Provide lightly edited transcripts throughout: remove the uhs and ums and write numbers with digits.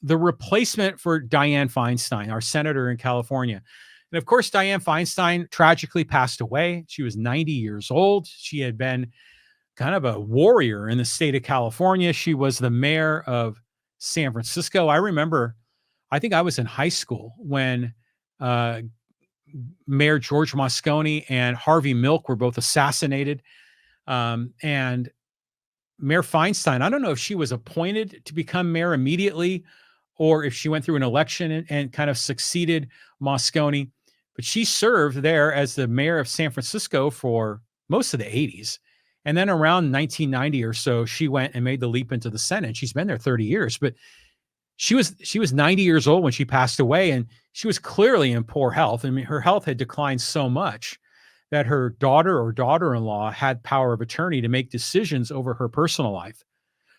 the replacement for Dianne Feinstein, our senator in California. And of course, Dianne Feinstein tragically passed away. She was 90 years old. She had been kind of a warrior in the state of California. She was the mayor of San Francisco. I remember, I think I was in high school when Mayor George Moscone and Harvey Milk were both assassinated. And Mayor Feinstein, I don't know if she was appointed to become mayor immediately or if she went through an election and kind of succeeded Moscone, but she served there as the mayor of San Francisco for most of the 80s. And then around 1990 or so, she went and made the leap into the Senate. She's been there 30 years, but she was 90 years old when she passed away, and she was clearly in poor health. I mean, her health had declined so much that her daughter or daughter-in-law had power of attorney to make decisions over her personal life.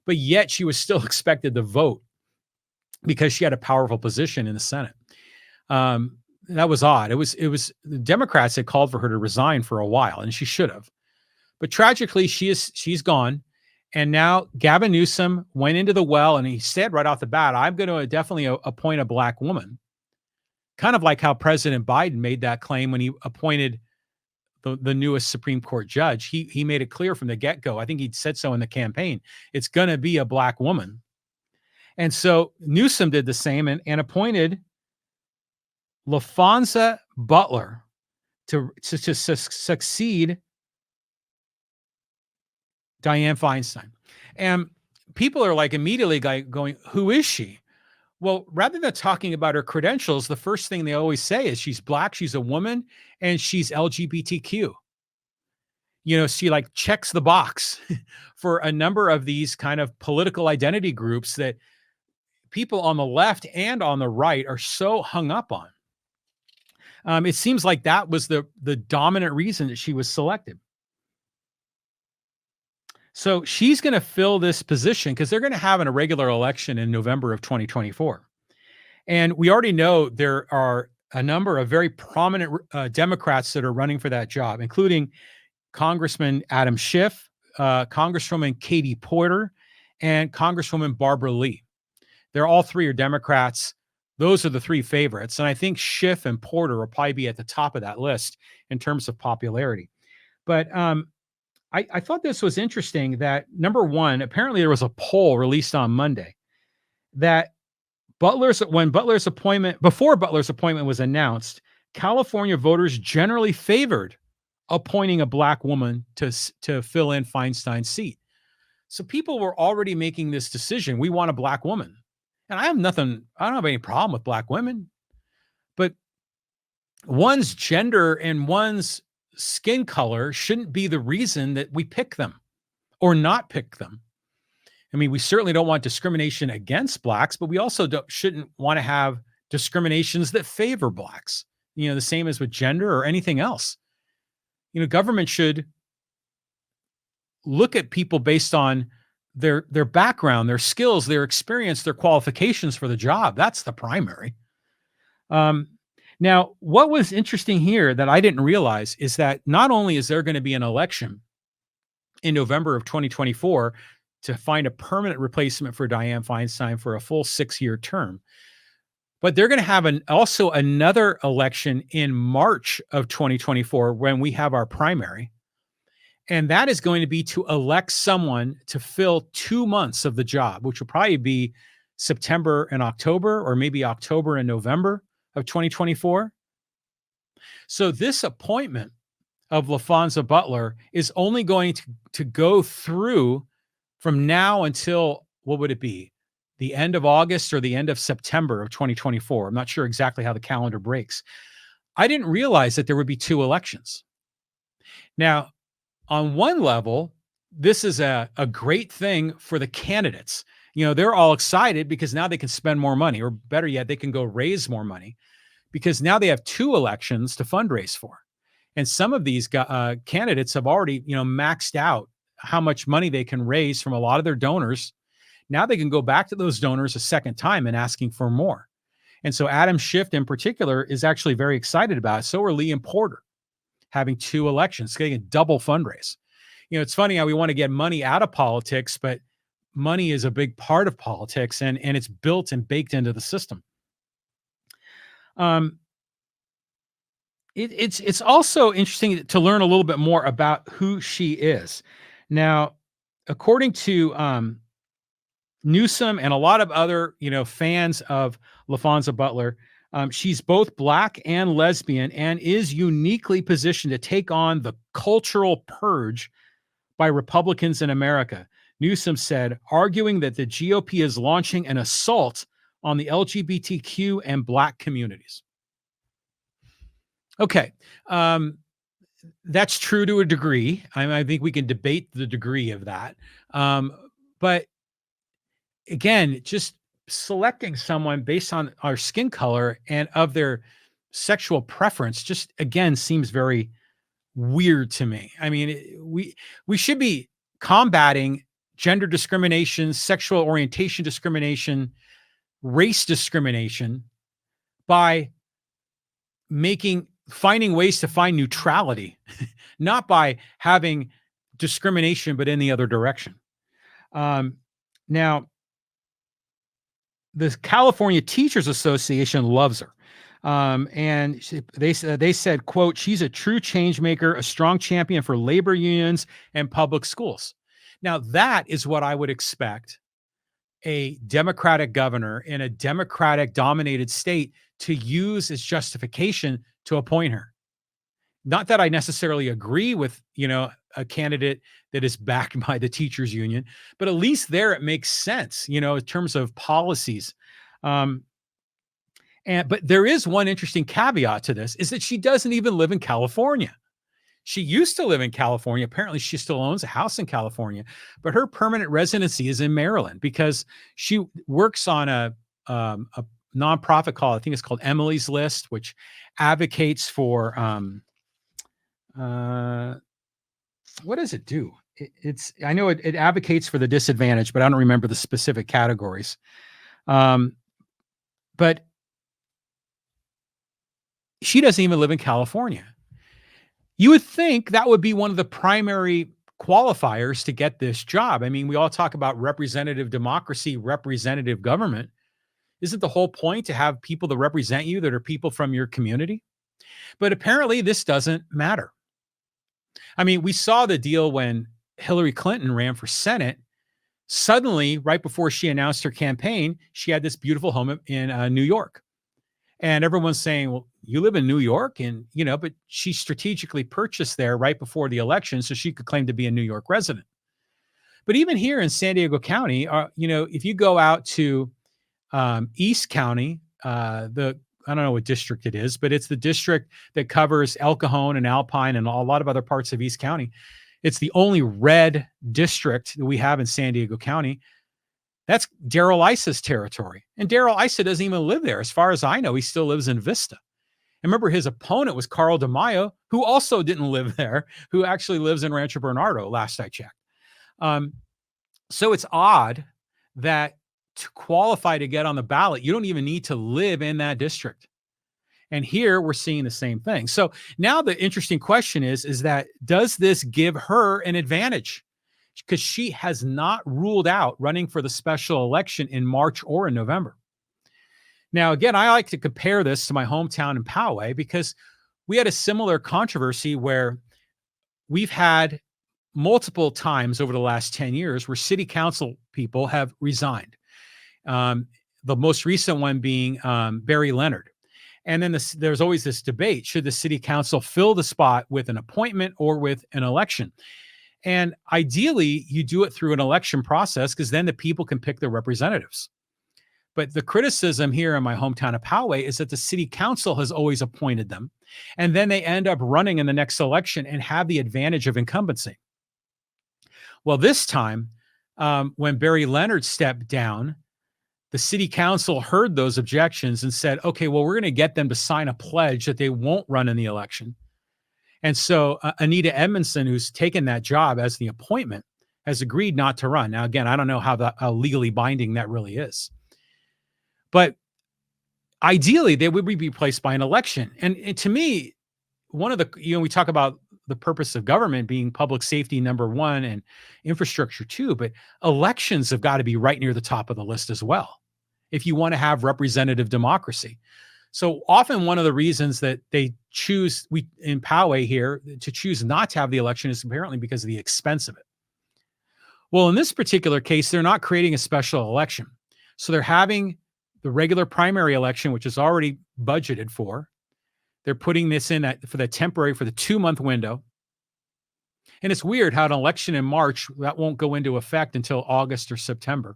But yet she was still expected to vote because she had a powerful position in the Senate. That was odd. It was the Democrats had called for her to resign for a while, and she should have. But tragically, she's gone. And now Gavin Newsom went into the well and he said right off the bat, I'm going to definitely appoint a black woman. Kind of like how President Biden made that claim when he appointed the newest Supreme Court judge. He made it clear from the get-go. I think he'd said so in the campaign. It's going to be a black woman. And so Newsom did the same and appointed Laphonza Butler to succeed Dianne Feinstein. And people are like immediately going, who is she? Well, rather than talking about her credentials, the first thing they always say is she's black, she's a woman, and she's LGBTQ. You know, she like checks the box for a number of these kind of political identity groups that people on the left and on the right are so hung up on. It seems like that was the dominant reason that she was selected. So she's going to fill this position because they're going to have an irregular election in November of 2024. And we already know there are a number of very prominent Democrats that are running for that job, including Congressman Adam Schiff, Congresswoman Katie Porter, and Congresswoman Barbara Lee. They're all three are Democrats. Those are the three favorites. And I think Schiff and Porter will probably be at the top of that list in terms of popularity. But I thought this was interesting that, number one, apparently there was a poll released on Monday that before Butler's appointment was announced, California voters generally favored appointing a black woman to fill in Feinstein's seat. So people were already making this decision. We want a black woman. And I don't have any problem with black women, but one's gender and one's skin color shouldn't be the reason that we pick them or not pick them. I mean, we certainly don't want discrimination against blacks, but we also shouldn't want to have discriminations that favor blacks, you know, the same as with gender or anything else. You know, government should look at people based on their background, their skills, their experience, their qualifications for the job. That's the primary. Now, what was interesting here that I didn't realize is that not only is there going to be an election in November of 2024 to find a permanent replacement for Dianne Feinstein for a full 6-year term, but they're going to have also another election in March of 2024 when we have our primary. And that is going to be to elect someone to fill 2 months of the job, which will probably be September and October, or maybe October and November of 2024. So this appointment of Laphonza Butler is only going to go through from now until, what would it be? The end of August or the end of September of 2024. I'm not sure exactly how the calendar breaks. I didn't realize that there would be 2 elections. Now, on one level, this is a great thing for the candidates. You know, they're all excited because now they can spend more money, or better yet, they can go raise more money because now they have 2 elections to fundraise for. And some of these candidates have already, you know, maxed out how much money they can raise from a lot of their donors. Now they can go back to those donors a second time and asking for more. And so Adam Schiff in particular is actually very excited about it. So are Lee and Porter, having 2 elections, getting a double fundraise. You know, it's funny how we want to get money out of politics, but money is a big part of politics, and it's built and baked into the system. Um, it's also interesting to learn a little bit more about who she is. Now, according to Newsom and a lot of other, fans of Laphonza Butler, she's both black and lesbian and is uniquely positioned to take on the cultural purge by Republicans in America. Newsom said, arguing that the GOP is launching an assault on the LGBTQ and black communities. Okay. That's true to a degree. I think we can debate the degree of that. But again, just selecting someone based on our skin color and of their sexual preference just again seems very weird to me. I mean, we should be combating gender discrimination, sexual orientation discrimination, race discrimination by finding ways to find neutrality, not by having discrimination, but in the other direction. Now, the California Teachers Association loves her. And they said, quote, she's a true change maker, a strong champion for labor unions and public schools. Now, that is what I would expect a Democratic governor in a Democratic dominated state to use as justification to appoint her. Not that I necessarily agree with, a candidate that is backed by the teachers union, but at least there it makes sense, in terms of policies. But there is one interesting caveat to this, is that she doesn't even live in California. She used to live in California. Apparently she still owns a house in California, but her permanent residency is in Maryland because she works on a nonprofit called, I think it's called Emily's List, which advocates for, what does it do? I know it advocates for the disadvantaged, but I don't remember the specific categories. But she doesn't even live in California. You would think that would be one of the primary qualifiers to get this job. I mean, we all talk about representative democracy, representative government. Isn't the whole point to have people that represent you that are people from your community? But apparently this doesn't matter. I mean, we saw the deal when Hillary Clinton ran for Senate. Suddenly, right before she announced her campaign, she had this beautiful home in New York. And everyone's saying, well, you live in New York, and, but she strategically purchased there right before the election so she could claim to be a New York resident. But even here in San Diego County, if you go out to East County, I don't know what district it is, but it's the district that covers El Cajon and Alpine and a lot of other parts of East County. It's the only red district that we have in San Diego County. That's Darrell Issa's territory. And Darrell Issa doesn't even live there. As far as I know, he still lives in Vista. And remember, his opponent was Carl DeMaio, who also didn't live there, who actually lives in Rancho Bernardo, last I checked. So it's odd that to qualify to get on the ballot, you don't even need to live in that district. And here we're seeing the same thing. So now the interesting question is that does this give her an advantage? Because she has not ruled out running for the special election in March or in November. Now, again, I like to compare this to my hometown in Poway because we had a similar controversy where we've had multiple times over the last 10 years where city council people have resigned. The most recent one being Barry Leonard. And then there's always this debate. Should the city council fill the spot with an appointment or with an election? And ideally, you do it through an election process because then the people can pick their representatives. But the criticism here in my hometown of Poway is that the city council has always appointed them. And then they end up running in the next election and have the advantage of incumbency. Well, this time, when Barry Leonard stepped down, the city council heard those objections and said, okay, well, we're going to get them to sign a pledge that they won't run in the election. And so Anita Edmondson, who's taken that job as the appointment, has agreed not to run. Now, again, I don't know how legally binding that really is. But ideally, they would be replaced by an election. And to me, one of the, we talk about the purpose of government being public safety number one and infrastructure two, but elections have got to be right near the top of the list as well if you want to have representative democracy. So often one of the reasons that they choose, we in Poway here, to choose not to have the election is apparently because of the expense of it. Well, in this particular case, they're not creating a special election. So they're having the regular primary election, which is already budgeted for. They're putting this in for the 2-month window. And it's weird how an election in March, that won't go into effect until August or September.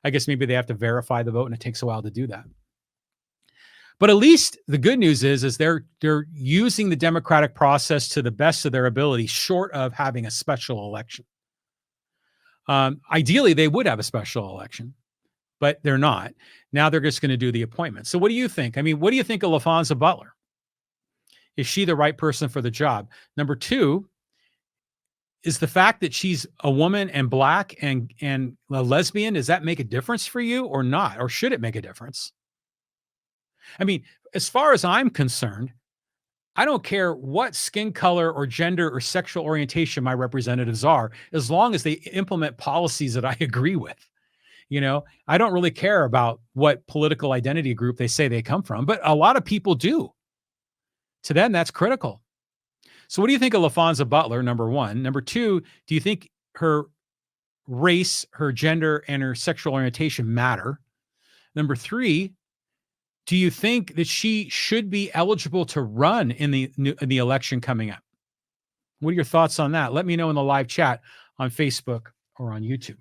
I guess maybe they have to verify the vote and it takes a while to do that. But at least the good news is they're using the democratic process to the best of their ability, short of having a special election. Ideally, they would have a special election, but they're not. Now they're just going to do the appointment. So what do you think? I mean, what do you think of Laphonza Butler? Is she the right person for the job? Number two, is the fact that she's a woman and Black and a lesbian, does that make a difference for you or not? Or should it make a difference? I mean, as far as I'm concerned, I don't care what skin color or gender or sexual orientation my representatives are, as long as they implement policies that I agree with. You know, I don't really care about what political identity group they say they come from, but a lot of people do. To them, that's critical. So what do you think of Laphonza Butler, number one? Number two, do you think her race, her gender, and her sexual orientation matter? Number three, do you think that she should be eligible to run in the election coming up? What are your thoughts on that? Let me know in the live chat on Facebook or on YouTube.